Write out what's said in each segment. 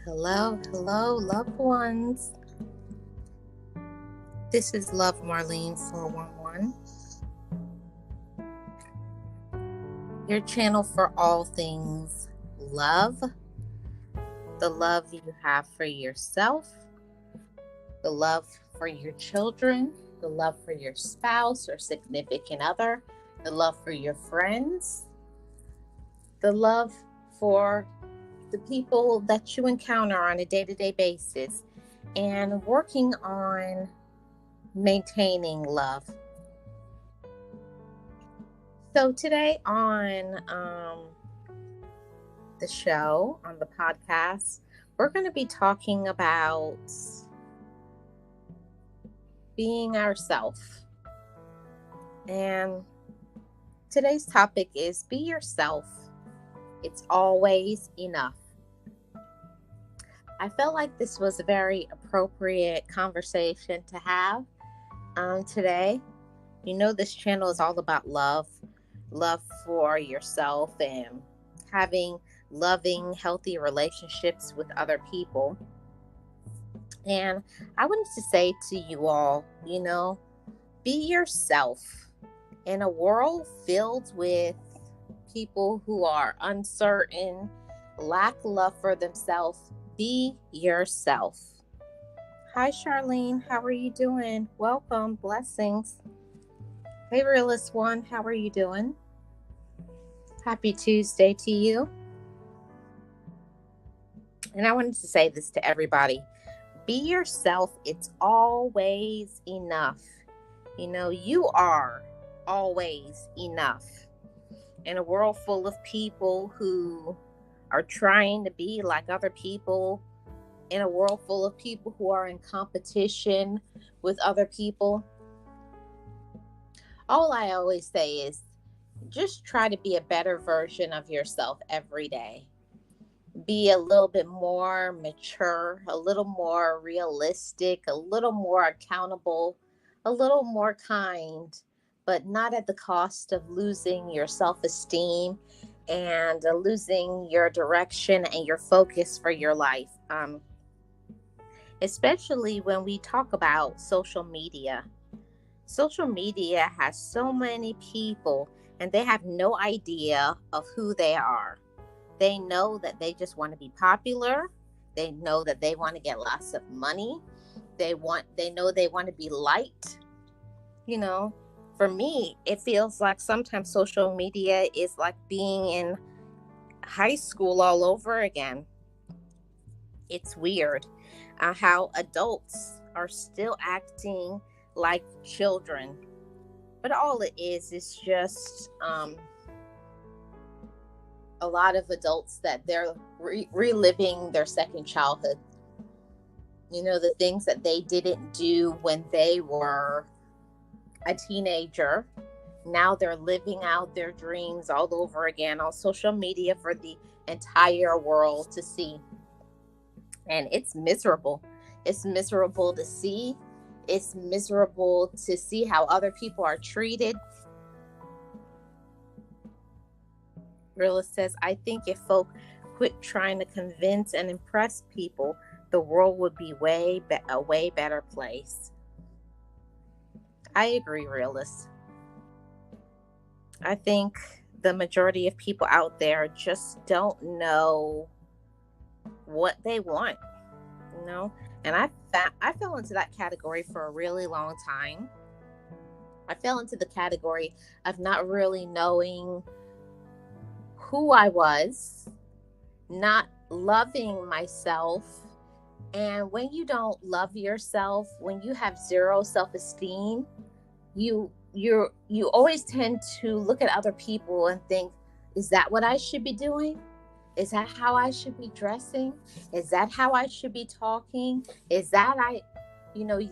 Hello, hello, loved ones. This is Love Marlene 411, your channel for all things love, the love you have for yourself, the love for your children, the love for your spouse or significant other, the love for your friends, the love for the people that you encounter on a day-to-day basis, and working on maintaining love. So today on the show, on the podcast, we're going to be talking about being ourselves. And today's topic is be yourself. It's always enough. I felt like this was a very appropriate conversation to have today. You know, this channel is all about love for yourself and having loving, healthy relationships with other people. And I wanted to say to you all, be yourself. In a world filled with people who are uncertain, lack love for themselves, be yourself. Hi, Charlene. How are you doing? Welcome. Blessings. Hey, Realist One. How are you doing? Happy Tuesday to you. And I wanted to say this to everybody. Be yourself. It's always enough. You are always enough. In a world full of people who are trying to be like other people, in a world full of people who are in competition with other people, all I always say is just try to be a better version of yourself every day. Be a little bit more mature, a little more realistic, a little more accountable, a little more kind, but not at the cost of losing your self-esteem and losing your direction and your focus for your life. Especially when we talk about social media. Social media has so many people and they have no idea of who they are. They know that they just want to be popular. They know that they want to get lots of money. They know they want to be liked. For me, it feels like sometimes social media is like being in high school all over again. It's weird how adults are still acting like children. But all it is just a lot of adults that they're reliving their second childhood. The things that they didn't do when they were a teenager. Now they're living out their dreams all over again on social media for the entire world to see. And it's miserable. It's miserable to see. It's miserable to see how other people are treated. Realist says, I think if folk quit trying to convince and impress people, the world would be a way better place. I agree, Realist. I think the majority of people out there just don't know what they want, And I fell into that category for a really long time. I fell into the category of not really knowing who I was, not loving myself. And when you don't love yourself, when you have zero self-esteem, you always tend to look at other people and think, is that what I should be doing? Is that how I should be dressing? Is that how I should be talking? Is that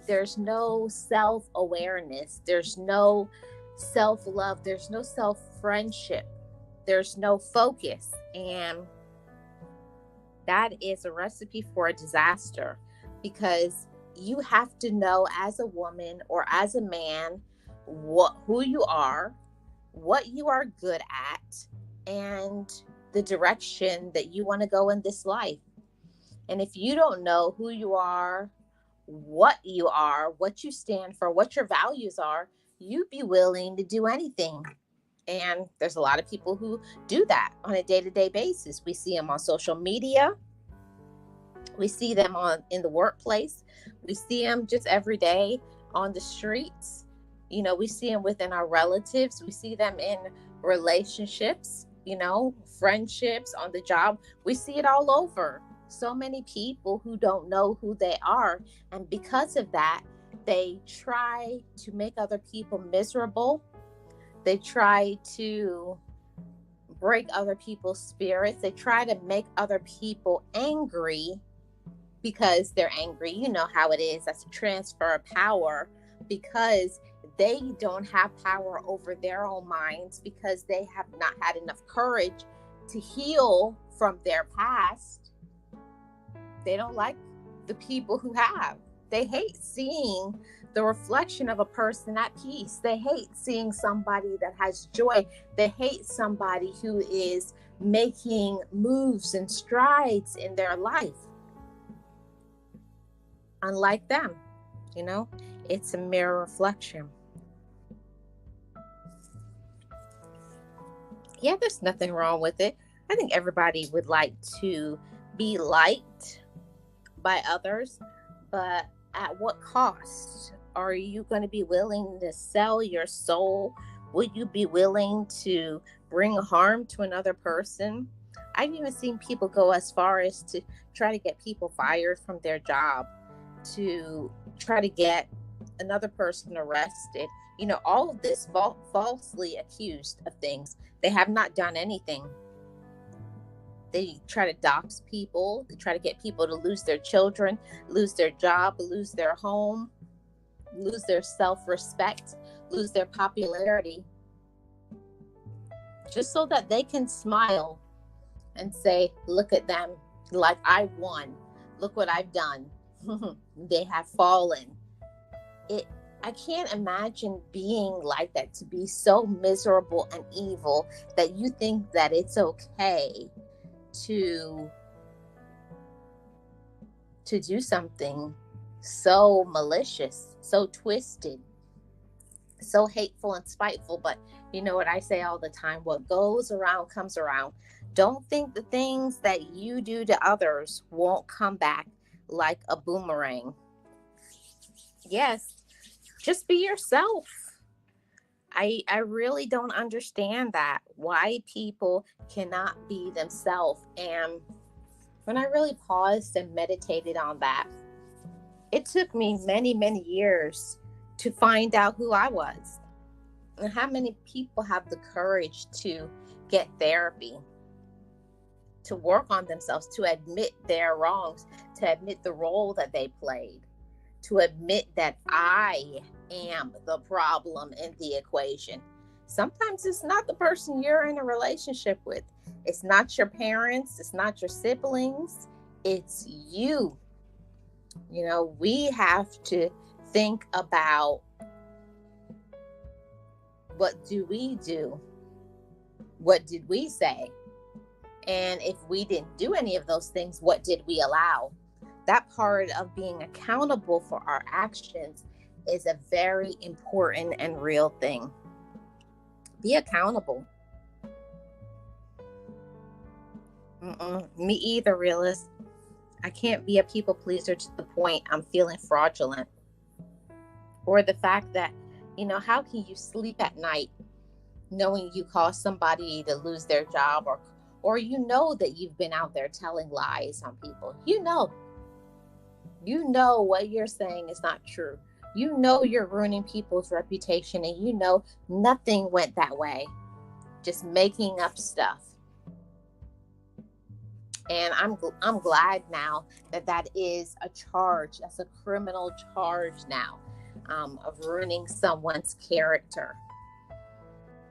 there's no self-awareness. There's no self-love. There's no self-friendship. There's no focus. And that is a recipe for a disaster, because you have to know as a woman or as a man who you are, what you are good at, and the direction that you want to go in this life. And if you don't know who you are, what you stand for, what your values are, you'd be willing to do anything. And there's a lot of people who do that on a day-to-day basis. We see them on social media. We see them in the workplace. We see them just every day on the streets. We see them within our relatives. We see them in relationships, friendships, on the job. We see it all over. So many people who don't know who they are. And because of that, they try to make other people miserable. They try to break other people's spirits. They try to make other people angry because they're angry. You know how it is. That's a transfer of power, because they don't have power over their own minds, because they have not had enough courage to heal from their past. They don't like the people who have. They hate seeing the reflection of a person at peace. They hate seeing somebody that has joy. They hate somebody who is making moves and strides in their life. Unlike them, it's a mirror reflection. Yeah, there's nothing wrong with it. I think everybody would like to be liked by others, but at what cost? Are you going to be willing to sell your soul? Would you be willing to bring harm to another person? I've even seen people go as far as to try to get people fired from their job, to try to get another person arrested. All of this falsely accused of things. They have not done anything. They try to dox people. They try to get people to lose their children, lose their job, lose their home, lose their self-respect, lose their popularity, just so that they can smile and say, look at them, like I won. Look what I've done. They have fallen. I can't imagine being like that, to be so miserable and evil that you think that it's okay to do something so malicious, so twisted, so hateful and spiteful. But you know what I say all the time, what goes around comes around. Don't think the things that you do to others won't come back like a boomerang. Yes, just be yourself. I really don't understand that, why people cannot be themselves. And when I really paused and meditated on that, it took me many, many years to find out who I was. And how many people have the courage to get therapy, to work on themselves, to admit their wrongs, to admit the role that they played, to admit that I am the problem in the equation. Sometimes it's not the person you're in a relationship with. It's not your parents. It's not your siblings. It's you. We have to think about, what do we do? What did we say? And if we didn't do any of those things, what did we allow? That part of being accountable for our actions is a very important and real thing. Be accountable. Me either, realist. I can't be a people pleaser to the point I'm feeling fraudulent. Or the fact that, how can you sleep at night knowing you caused somebody to lose their job, or that you've been out there telling lies on people. You know what you're saying is not true. You're ruining people's reputation, and nothing went that way. Just making up stuff. And I'm glad now that is a charge. That's a criminal charge now, of ruining someone's character.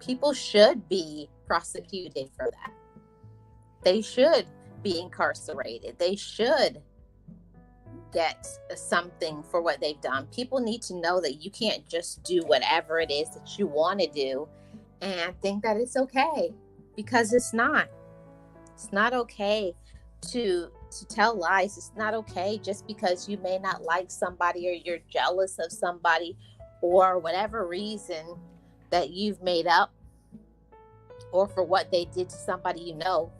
People should be prosecuted for that. They should be incarcerated. They should get something for what they've done. People need to know that you can't just do whatever it is that you want to do and think that it's okay, because it's not. It's not okay to to tell lies. It's not okay just because you may not like somebody or you're jealous of somebody or whatever reason that you've made up, or for what they did to somebody you know.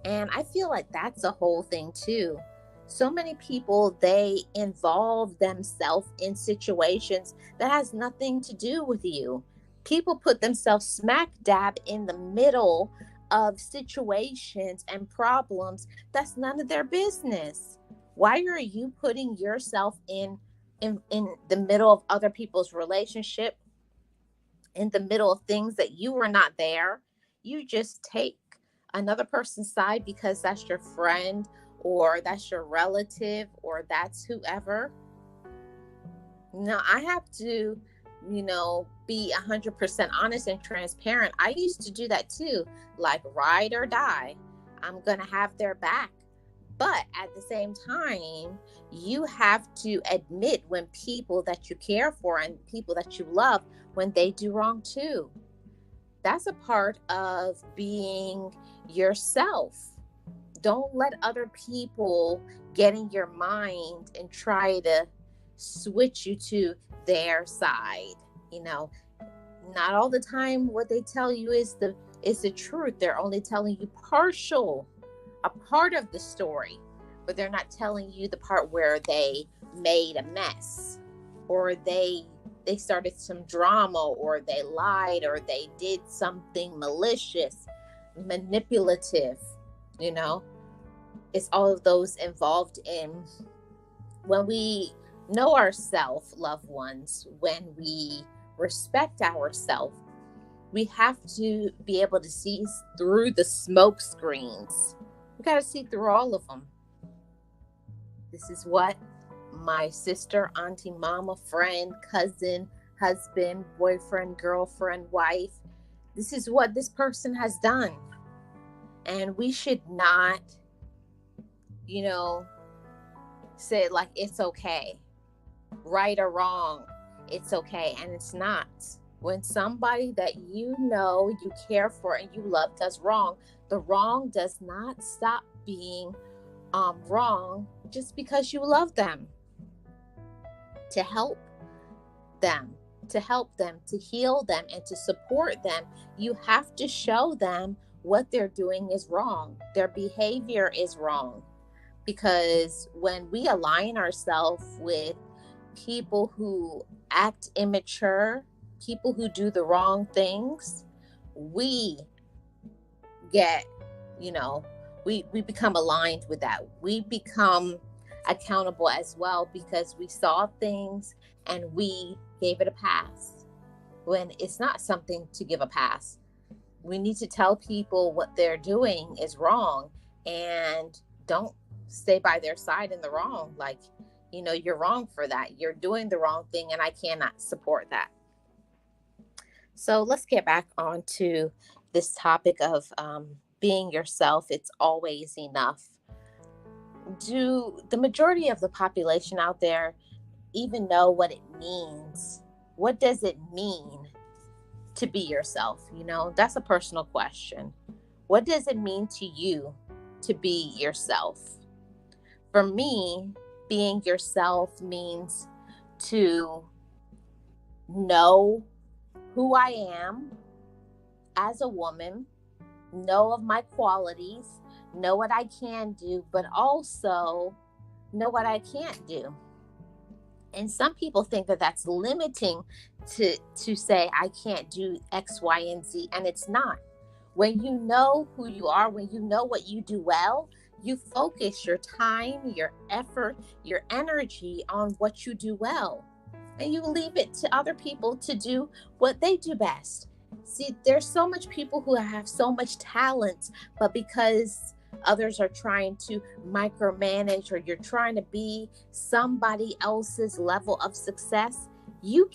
And I feel like that's a whole thing too. So many people, they involve themselves in situations that has nothing to do with you. People put themselves smack dab in the middle of situations and problems that's none of their business. Why are you putting yourself in the middle of other people's relationship, in the middle of things that you were not there? You just take another person's side because that's your friend or that's your relative or that's whoever. Now, I have to, be 100% honest and transparent. I used to do that too, like ride or die. I'm going to have their back. But at the same time, you have to admit when people that you care for and people that you love, when they do wrong too. That's a part of being yourself. Don't let other people get in your mind and try to switch you to their side. Not all the time what they tell you is the truth. They're only telling you a part of the story, but they're not telling you the part where they made a mess, or they started some drama, or they lied, or they did something malicious, manipulative. It's all of those involved in when we know ourselves, loved ones, when we respect ourselves. We have to be able to see through the smoke screens. We got to see through all of them. This is what my sister, auntie, mama, friend, cousin, husband, boyfriend, girlfriend, wife, this is what this person has done. And we should not, say like it's okay. Right or wrong, it's okay. And it's not. When somebody that you care for, and you love does wrong, the wrong does not stop being wrong just because you love them. To help them, to heal them, and to support them, you have to show them what they're doing is wrong. Their behavior is wrong. Because when we align ourselves with people who act immature, people who do the wrong things, we get, we become aligned with that. We become accountable as well, because we saw things and we gave it a pass when it's not something to give a pass. We need to tell people what they're doing is wrong, and don't stay by their side in the wrong. Like, you're wrong for that. You're doing the wrong thing, and I cannot support that. So let's get back onto this topic of being yourself. It's always enough. Do the majority of the population out there even know what it means? What does it mean to be yourself? That's a personal question. What does it mean to you to be yourself? For me, being yourself means to know who I am as a woman, know of my qualities, know what I can do, but also know what I can't do. And some people think that that's limiting to say I can't do X, Y, and Z, and it's not. When you know who you are, when you know what you do well, you focus your time, your effort, your energy on what you do well. And you leave it to other people to do what they do best. See, there's so much people who have so much talent, but because others are trying to micromanage, or you're trying to be somebody else's level of success, you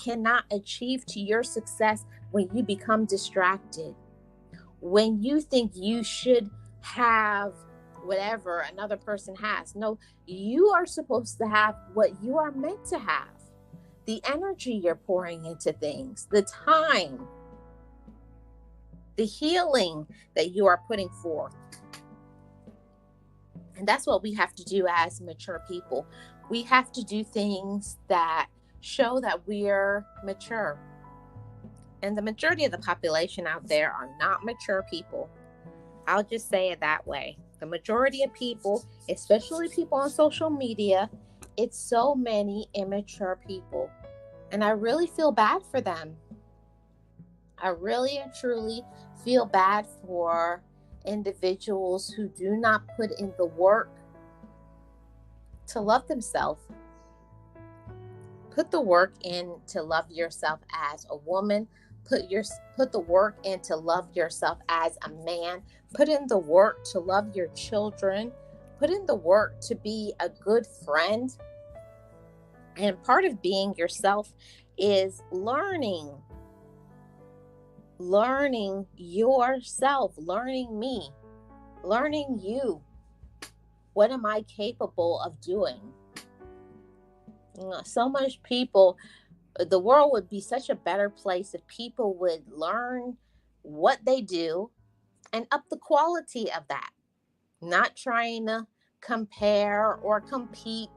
cannot achieve to your success when you become distracted. When you think you should have whatever another person has. No, you are supposed to have what you are meant to have. The energy you're pouring into things, the time, the healing that you are putting forth. And that's what we have to do as mature people. We have to do things that show that we're mature. And the majority of the population out there are not mature people. I'll just say it that way. The majority of people, especially people on social media, it's so many immature people. And I really feel bad for them. I really and truly feel bad for individuals who do not put in the work to love themselves. Put the work in to love yourself as a woman. Put the work in to love yourself as a man. Put in the work to love your children. Put in the work to be a good friend. And part of being yourself is learning yourself, learning me, learning you. What am I capable of doing? So much people, the world would be such a better place if people would learn what they do and up the quality of that. Not trying to compare or compete.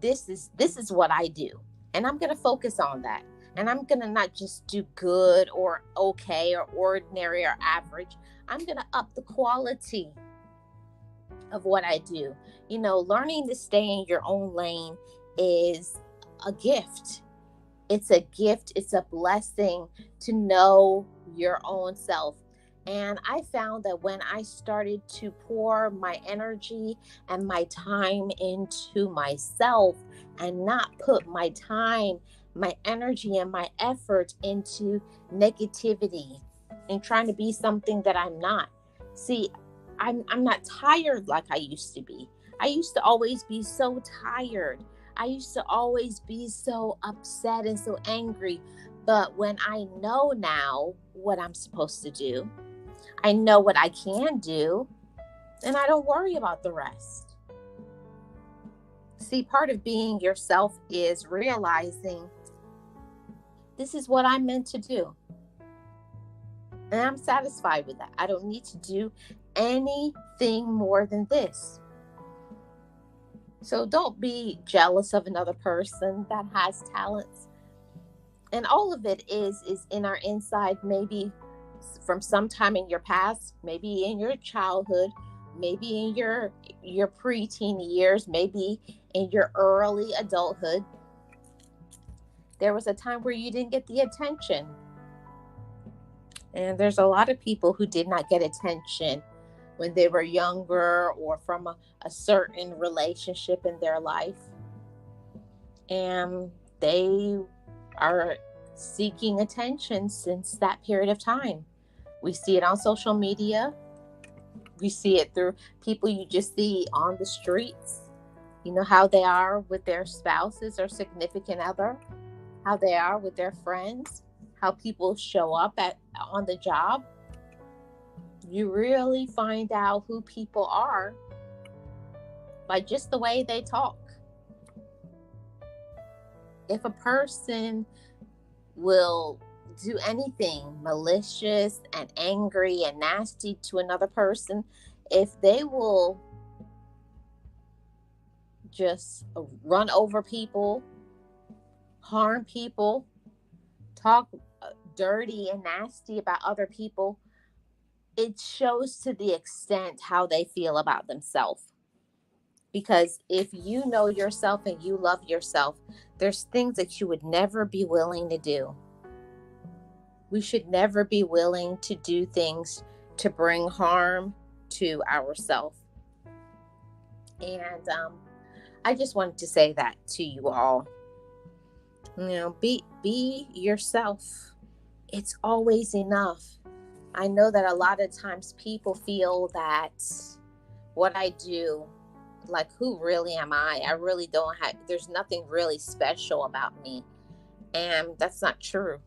This is what I do, and I'm going to focus on that. And I'm going to not just do good or okay or ordinary or average. I'm going to up the quality of what I do. Learning to stay in your own lane is a gift. It's a gift. It's a blessing to know your own self. And I found that when I started to pour my energy and my time into myself and not put my time, my energy, and my effort into negativity and trying to be something that I'm not. See, I'm not tired like I used to be. I used to always be so tired. I used to always be so upset and so angry. But when I know now what I'm supposed to do, I know what I can do, and I don't worry about the rest. See, part of being yourself is realizing this is what I'm meant to do. And I'm satisfied with that. I don't need to do anything more than this. So don't be jealous of another person that has talents. And all of it is in our inside, maybe from some time in your past, maybe in your childhood, maybe in your preteen years, maybe in your early adulthood. There was a time where you didn't get the attention. And there's a lot of people who did not get attention when they were younger or from a certain relationship in their life. And they are seeking attention since that period of time. We see it on social media. We see it through people you just see on the streets. You know how they are with their spouses or significant other, how they are with their friends, how people show up on the job. You really find out who people are by just the way they talk. If a person will do anything malicious and angry and nasty to another person, if they will just run over people, harm people, talk dirty and nasty about other people, it shows to the extent how they feel about themselves. Because if you know yourself and you love yourself, there's things that you would never be willing to do. We should never be willing to do things to bring harm to ourselves. And I just wanted to say that to you all. Be yourself. It's always enough. I know that a lot of times people feel that what I do, like, who really am I? I really don't have, there's nothing really special about me. And that's not true.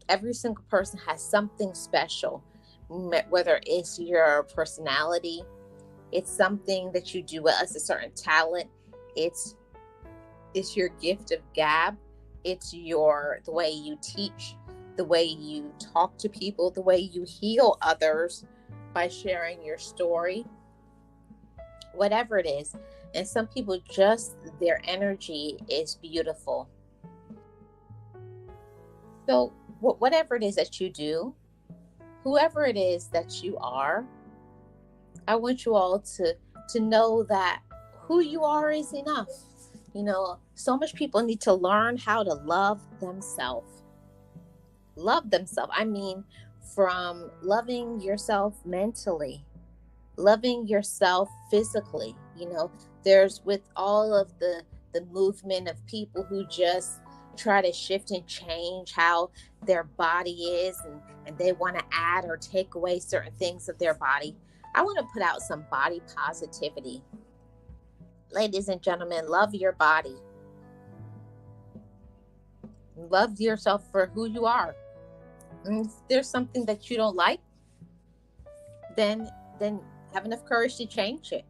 Every single person has something special, whether it's your personality, it's something that you do as a certain talent, it's your gift of gab, it's the way you teach, the way you talk to people, the way you heal others by sharing your story, whatever it is. And some people, just their energy is beautiful. So whatever it is that you do, whoever it is that you are, I want you all to know that who you are is enough. So much people need to learn how to love themselves. Love themselves. I mean, from loving yourself mentally, loving yourself physically. There's, with all of the movement of people who just try to shift and change how their body is, and they want to add or take away certain things of their body. I want to put out some body positivity. Ladies and gentlemen, love your body. Love yourself for who you are. And if there's something that you don't like, then have enough courage to change it.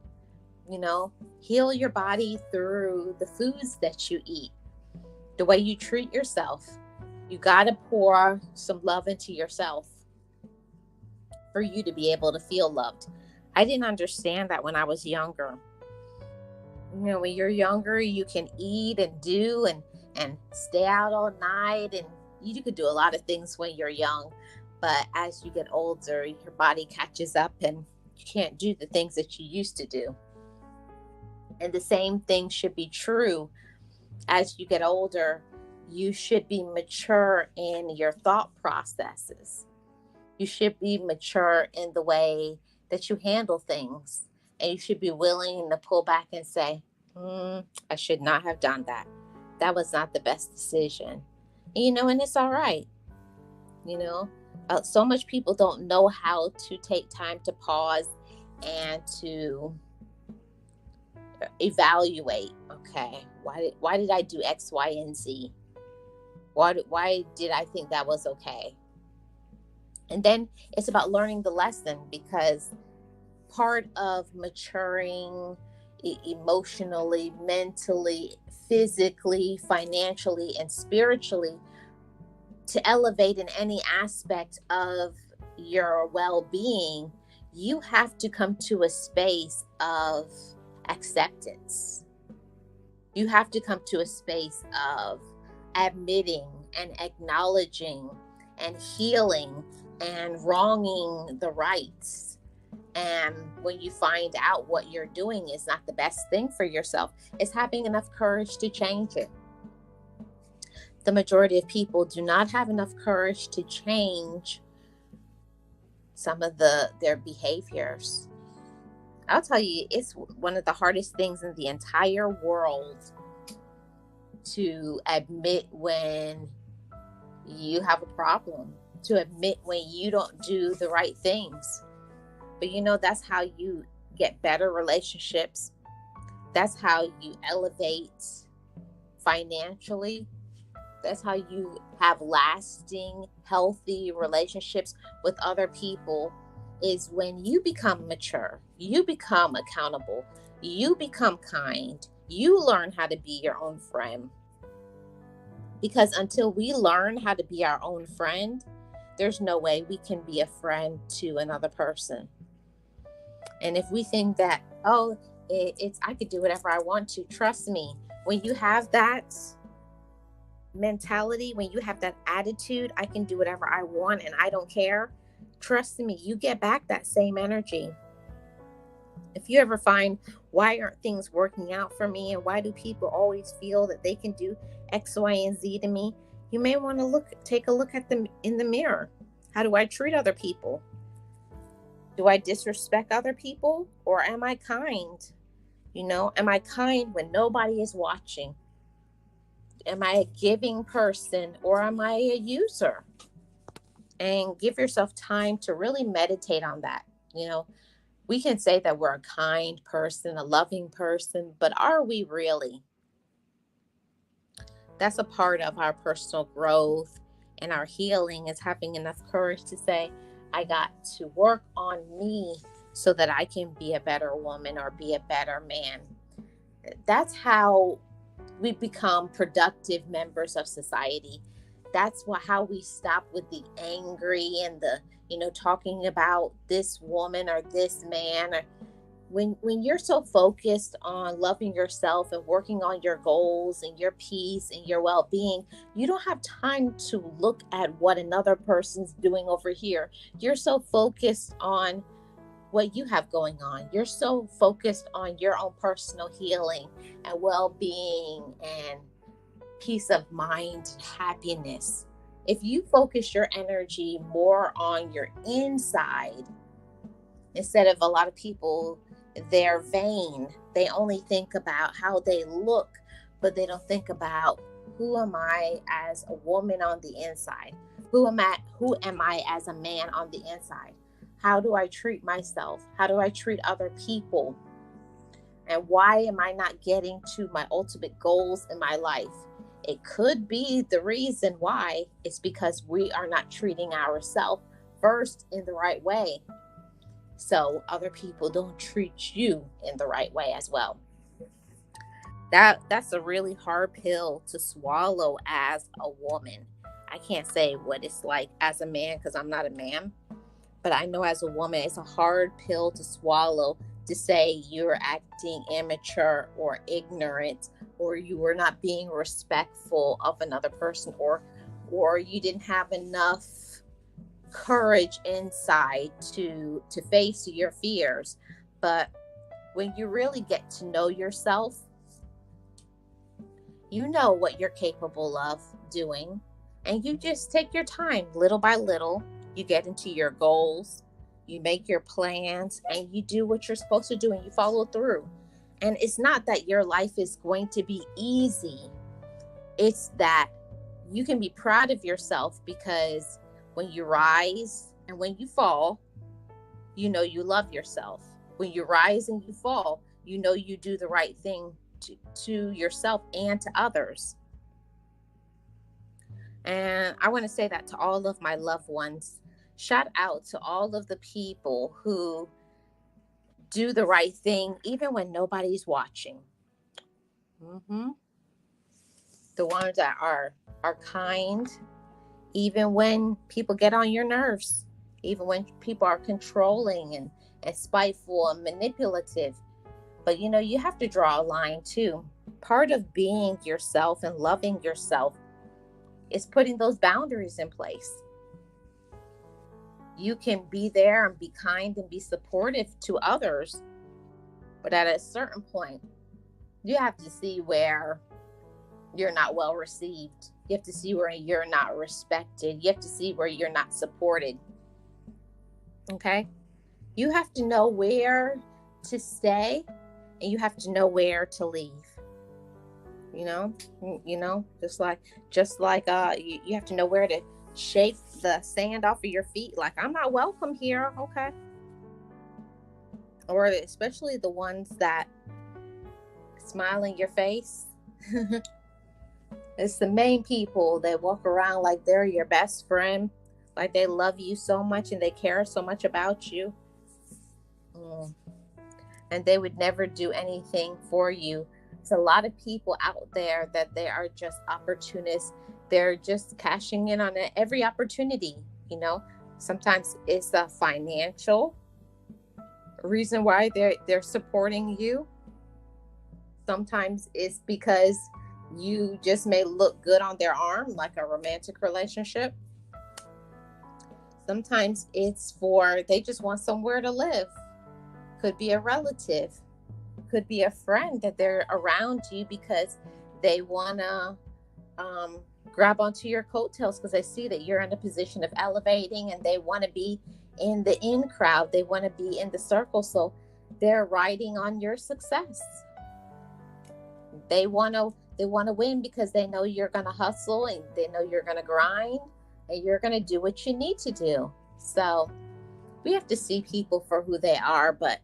Heal your body through the foods that you eat, the way you treat yourself. You got to pour some love into yourself for you to be able to feel loved. I didn't understand that when I was younger. When you're younger, you can eat and do and stay out all night, and you could do a lot of things when you're young. But as you get older, your body catches up and you can't do the things that you used to do. And the same thing should be true as you get older. You should be mature in your thought processes. You should be mature in the way that you handle things. And you should be willing to pull back and say, I should not have done that. That was not the best decision. And it's all right. So much people don't know how to take time to pause and to evaluate. Okay, why did I do X, Y, and Z? Why did I think that was okay? And then it's about learning the lesson, because part of maturing emotionally, mentally, physically, financially, and spiritually, to elevate in any aspect of your well-being, you have to come to a space of acceptance. You have to come to a space of admitting and acknowledging and healing and wronging the rights. And when you find out what you're doing is not the best thing for yourself, it's having enough courage to change it. The majority of people do not have enough courage to change some of their behaviors. I'll tell you, it's one of the hardest things in the entire world to admit when you have a problem, to admit when you don't do the right things. But that's how you get better relationships. That's how you elevate financially. That's how you have lasting, healthy relationships with other people, is when you become mature, you become accountable, you become kind, you learn how to be your own friend. Because until we learn how to be our own friend, there's no way we can be a friend to another person. And if we think that, it's I could do whatever I want to, trust me, when you have that mentality, when you have that attitude, I can do whatever I want and I don't care, trust me, you get back that same energy. If you ever find, why aren't things working out for me, and why do people always feel that they can do X, Y, and Z to me, you may want to take a look at them in the mirror. How do I treat other people? Do I disrespect other people, or am I kind? Am I kind when nobody is watching? Am I a giving person, or am I a user? And give yourself time to really meditate on that. We can say that we're a kind person, a loving person, but are we really? That's a part of our personal growth and our healing, is having enough courage to say, I got to work on me so that I can be a better woman or be a better man. That's how we become productive members of society. That's how we stop with the angry and the, talking about this woman or this man. when you're so focused on loving yourself and working on your goals and your peace and your well-being, you don't have time to look at what another person's doing over here. You're so focused on what you have going on. You're so focused on your own personal healing and well-being and peace of mind and happiness. If you focus your energy more on your inside, instead of a lot of people, they're vain. They only think about how they look, but they don't think about, who am I as a woman on the inside? Who am I as a man on the inside? How do I treat myself? How do I treat other people? And why am I not getting to my ultimate goals in my life? It could be the reason why. It's because we are not treating ourselves first in the right way, so other people don't treat you in the right way as well. That's a really hard pill to swallow as a woman. I can't say what it's like as a man because I'm not a man, but I know as a woman it's a hard pill to swallow, to say you're acting immature or ignorant, or you were not being respectful of another person, or you didn't have enough courage inside to face your fears. But when you really get to know yourself, you know what you're capable of doing, and you just take your time little by little. You get into your goals, you make your plans, and you do what you're supposed to do, and you follow through. And it's not that your life is going to be easy. It's that you can be proud of yourself, because when you rise and when you fall, you know you love yourself. When you rise and you fall, you know you do the right thing to yourself and to others. And I want to say that to all of my loved ones. Shout out to all of the people who do the right thing even when nobody's watching. Mm-hmm. The ones that are kind, even when people get on your nerves, even when people are controlling and spiteful and manipulative. But you have to draw a line too. Part of being yourself and loving yourself is putting those boundaries in place. You can be there and be kind and be supportive to others, but at a certain point, you have to see where you're not well received. You have to see where you're not respected. You have to see where you're not supported. Okay? You have to know where to stay, and you have to know where to leave. Just like you have to know where to shake the sand off of your feet. Like, I'm not welcome here. Okay? Or especially the ones that smile in your face. It's the main people that walk around like they're your best friend, like they love you so much and they care so much about you. And they would never do anything for you. It's a lot of people out there that they are just opportunists. They're just cashing in on every opportunity. Sometimes it's a financial reason why they're supporting you. Sometimes it's because you just may look good on their arm, like a romantic relationship. Sometimes it's they just want somewhere to live. Could be a relative, could be a friend that they're around you because they want to grab onto your coattails because they see that you're in a position of elevating, and they want to be in the in crowd. They want to be in the circle, so they're riding on your success. They want to win because they know you're going to hustle, and they know you're going to grind, and you're going to do what you need to do. So we have to see people for who they are. But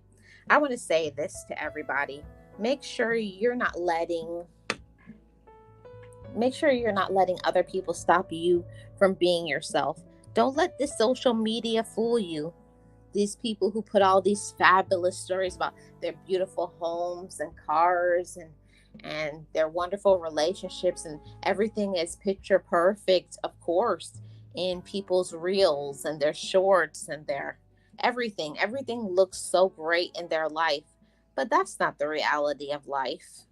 I want to say this to everybody. Make sure you're not letting other people stop you from being yourself. Don't let this social media fool you. These people who put all these fabulous stories about their beautiful homes and cars and their wonderful relationships, and everything is picture perfect, of course, in people's reels and their shorts and their everything looks so great in their life. But that's not the reality of life.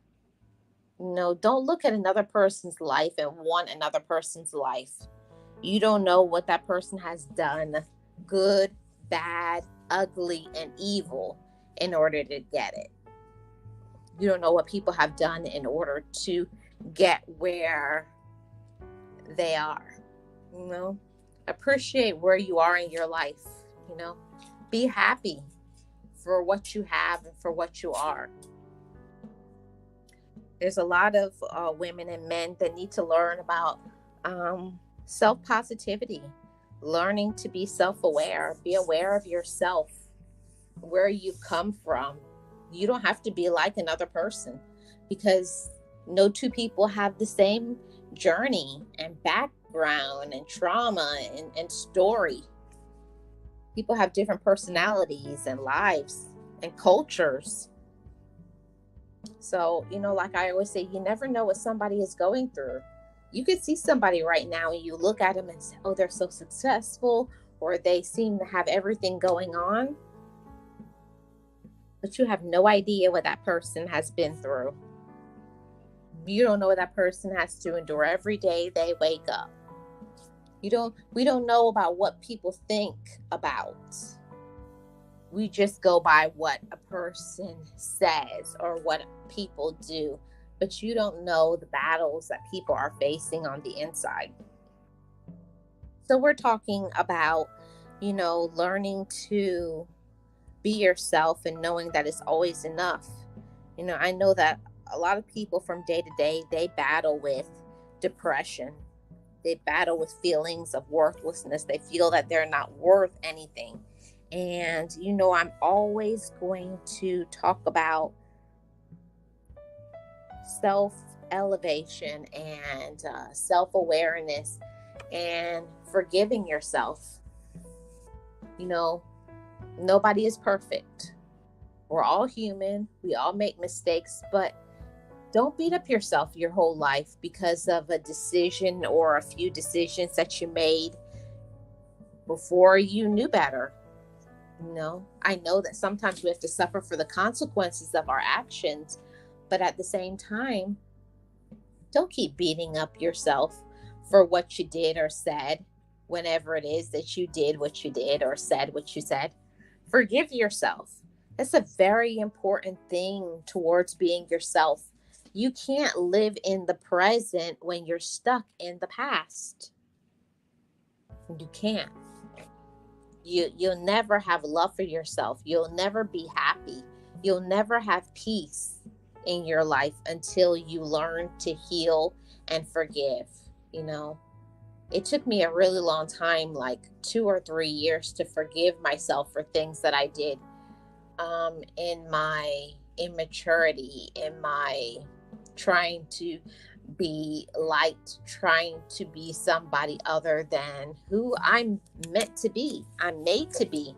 No, don't look at another person's life and want another person's life. You don't know what that person has done, good, bad, ugly, and evil, in order to get it. You don't know what people have done in order to get where they are. You know, appreciate where you are in your life. You know, be happy for what you have and for what you are. There's a lot of women and men that need to learn about self positivity, learning to be self aware, be aware of yourself, where you come from. You don't have to be like another person, because no two people have the same journey and background and trauma and story. People have different personalities and lives and cultures. So, like I always say, you never know what somebody is going through. You could see somebody right now and you look at them and say, oh, they're so successful, or they seem to have everything going on. But you have no idea what that person has been through. You don't know what that person has to endure every day they wake up. We don't know about what people think about. We just go by what a person says or what people do. But you don't know the battles that people are facing on the inside. So we're talking about, learning to be yourself and knowing that it's always enough. I know that a lot of people from day to day, they battle with depression. They battle with feelings of worthlessness. They feel that they're not worth anything. And, I'm always going to talk about self-elevation and self-awareness and forgiving yourself. Nobody is perfect. We're all human. We all make mistakes, but don't beat up yourself your whole life because of a decision or a few decisions that you made before you knew better. I know that sometimes we have to suffer for the consequences of our actions, but at the same time, don't keep beating up yourself for what you did or said whenever it is that you did what you did or said what you said. Forgive yourself. That's a very important thing towards being yourself. You can't live in the present when you're stuck in the past. You can't. You'll never have love for yourself. You'll never be happy. You'll never have peace in your life until you learn to heal and forgive. It took me a really long time, like 2 or 3 years, to forgive myself for things that I did in my immaturity, in my trying to be liked, trying to be somebody other than who I'm meant to be, I'm made to be.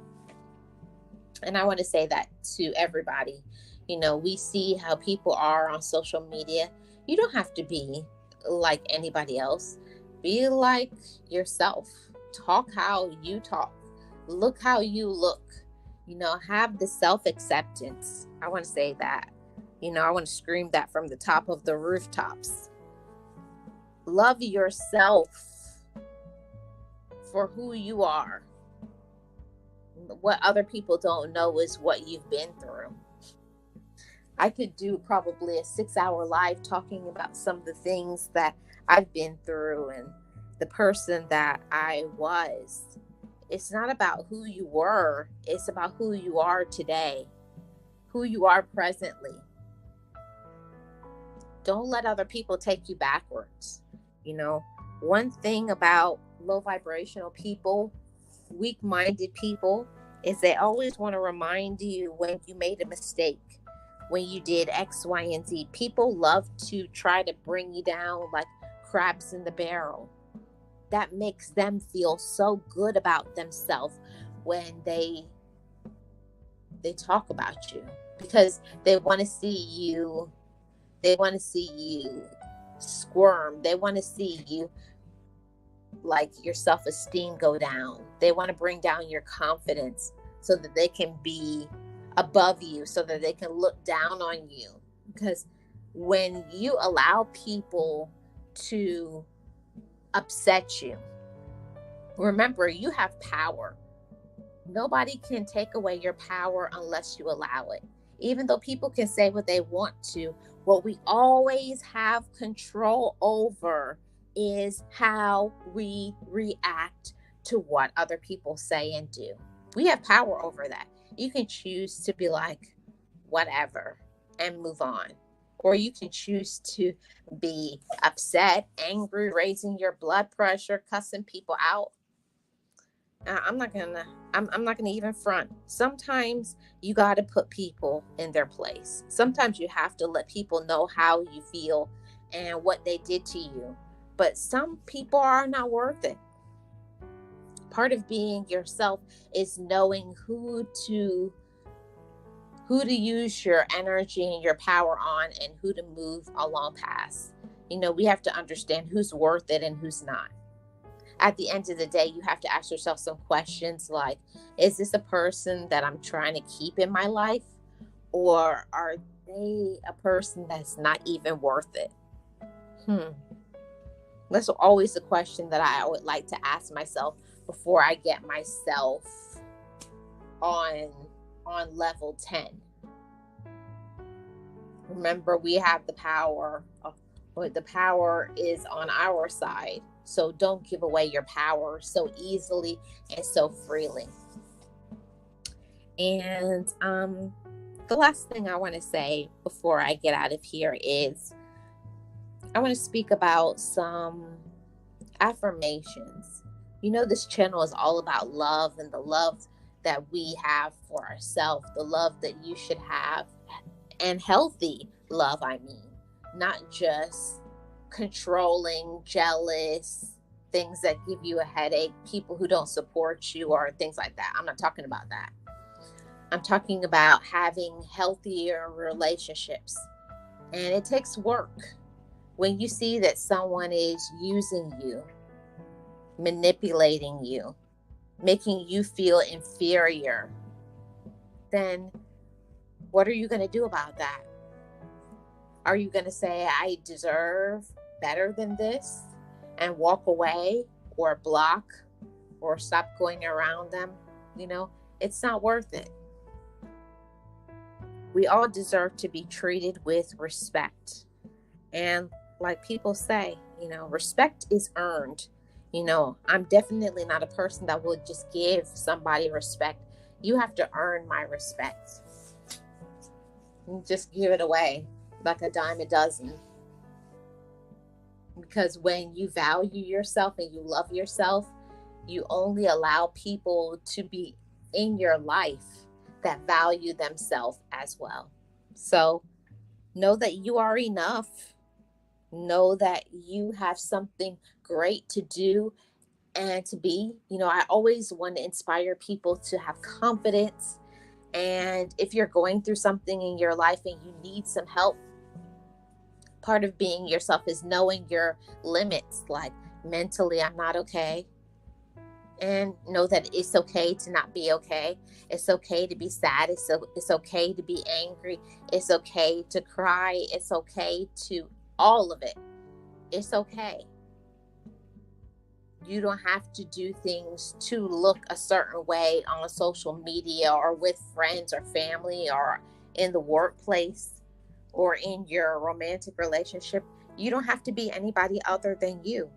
And I want to say that to everybody. We see how people are on social media. You don't have to be like anybody else. Be like yourself. Talk how you talk. Look how you look. Have the self-acceptance. I want to say that. I want to scream that from the top of the rooftops. Love yourself for who you are. What other people don't know is what you've been through. I could do probably a 6-hour live talking about some of the things that I've been through and the person that I was. It's not about who you were. It's about who you are today, who you are presently. Don't let other people take you backwards. One thing about low vibrational people, weak-minded people, is they always want to remind you when you made a mistake, when you did X, Y, and Z. People love to try to bring you down like crabs in the barrel. That makes them feel so good about themselves when they talk about you, because they want to see you squirm. They want to see you, like, your self-esteem go down. They want to bring down your confidence so that they can be above you so that they can look down on you. Because when you allow people to upset you, remember, you have power. Nobody can take away your power unless you allow it. Even though people can say what they want to, what we always have control over is how we react to what other people say and do. We have power over that. You can choose to be like, whatever, and move on. Or you can choose to be upset, angry, raising your blood pressure, cussing people out. I'm not gonna even front. Sometimes you got to put people in their place. Sometimes you have to let people know how you feel and what they did to you. But some people are not worth it. Part of being yourself is knowing who to use your energy and your power on, and who to move along past. We have to understand who's worth it and who's not. At the end of the day, you have to ask yourself some questions like, is this a person that I'm trying to keep in my life? Or are they a person that's not even worth it? That's always the question that I would like to ask myself before I get myself on level 10. Remember, we have the power. The power is on our side. So don't give away your power so easily and so freely. And the last thing I want to say before I get out of here is I want to speak about some affirmations. This channel is all about love, and the love that we have for ourselves, the love that you should have, and healthy love, not just controlling, jealous, things that give you a headache, people who don't support you, or things like that. I'm not talking about that. I'm talking about having healthier relationships. And it takes work. When you see that someone is using you, manipulating you, making you feel inferior, then what are you going to do about that? Are you going to say, I deserve better than this, and walk away, or block, or stop going around them? It's not worth it. We all deserve to be treated with respect. And like people say, respect is earned. I'm definitely not a person that will just give somebody respect. You have to earn my respect. Just give it away like a dime a dozen. Because when you value yourself and you love yourself, you only allow people to be in your life that value themselves as well. So know that you are enough. Know that you have something great to do and to be. I always want to inspire people to have confidence. And if you're going through something in your life and you need some help, part of being yourself is knowing your limits. Like, mentally, I'm not okay. And know that it's okay to not be okay. It's okay to be sad. It's okay to be angry. It's okay to cry. It's okay to all of it. It's okay. You don't have to do things to look a certain way on social media, or with friends or family, or in the workplace, or in your romantic relationship. You don't have to be anybody other than you.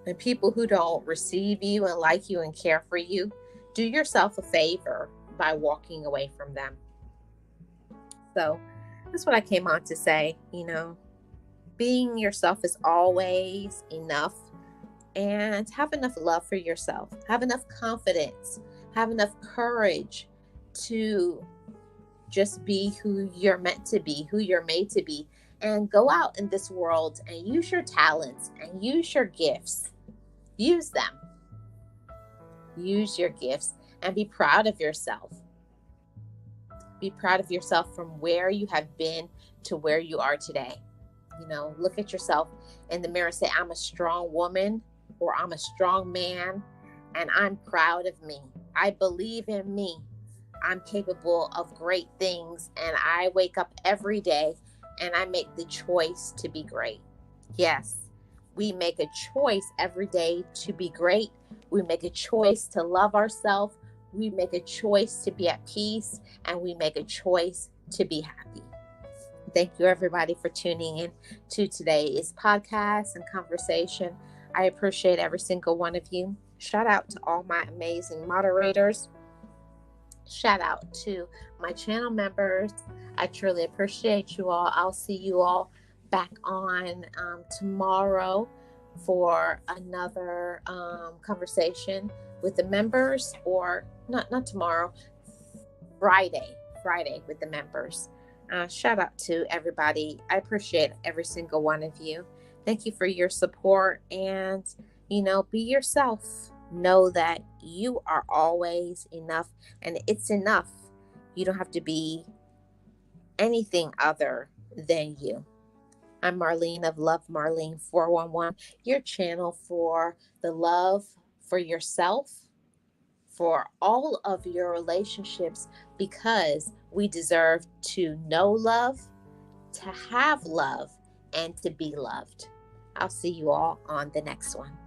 And people who don't receive you and like you and care for you, do yourself a favor by walking away from them. So that's what I came on to say. Being yourself is always enough. And have enough love for yourself. Have enough confidence. Have enough courage to just be who you're meant to be, who you're made to be, and go out in this world and use your talents and use your gifts. Use them. Use your gifts and be proud of yourself. Be proud of yourself from where you have been to where you are today. Look at yourself in the mirror and say, I'm a strong woman, or I'm a strong man, and I'm proud of me. I believe in me. I'm capable of great things, and I wake up every day and I make the choice to be great. Yes, we make a choice every day to be great. We make a choice to love ourselves. We make a choice to be at peace, and we make a choice to be happy. Thank you, everybody, for tuning in to today's podcast and conversation. I appreciate every single one of you. Shout out to all my amazing moderators. Shout out to my channel members. I truly appreciate you all. I'll see you all back on tomorrow for another conversation with the members, or not tomorrow, Friday with the members. Shout out to everybody. I appreciate every single one of you. Thank you for your support, and be yourself. Know that you are always enough, and it's enough. You don't have to be anything other than you. I'm Marlene of Love Marlene 411, your channel for the love for yourself, for all of your relationships, because we deserve to know love, to have love, and to be loved. I'll see you all on the next one.